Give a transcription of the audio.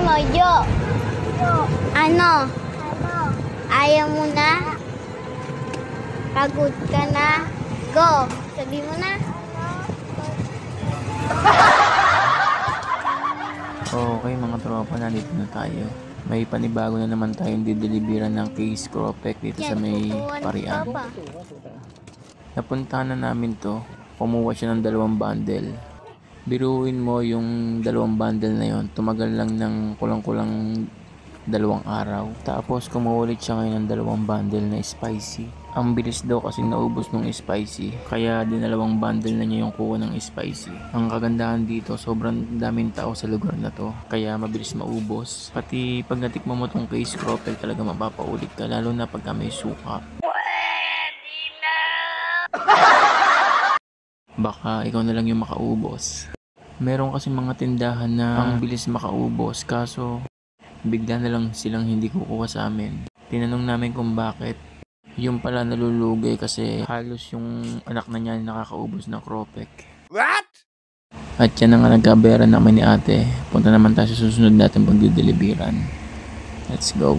mo, Yo. Ano? Ayaw mo na? Pagod ka na? Go. Sabi mo na. Okay mga tropa, nandito na tayo. May panibago na naman tayong dideliveran ng case Cropec dito sa may Parian. Napuntahan na namin to. Kumuha siya ng 2 bundle. Biruin mo yung 2 bundle na yon, tumagal lang ng kulang-kulang 2 araw. Tapos kumuha ulit siya ngayon ng 2 bundle na spicy. Ang bilis daw kasi naubos ng spicy, kaya dinalawang bundle na niya yung kuha ng spicy. Ang kagandahan dito, sobrang daming tao sa lugar na to, kaya mabilis maubos. Pati pag natikman mo tong case Cropec, talaga mapapaulit ka, lalo na pagka may suka. Baka ikaw na lang yung makaubos. Meron kasi mga tindahan na ang bilis makaubos, kaso bigla na lang silang hindi kukuha sa amin. Tinanong namin kung bakit. Yung pala nalulugay kasi halos yung anak na niya nakakaubos ng Cropec. What? At yan na nga, nagkabayaran namin ni ate. Punta naman tayo sa susunod natin pagdideliveran. Let's go.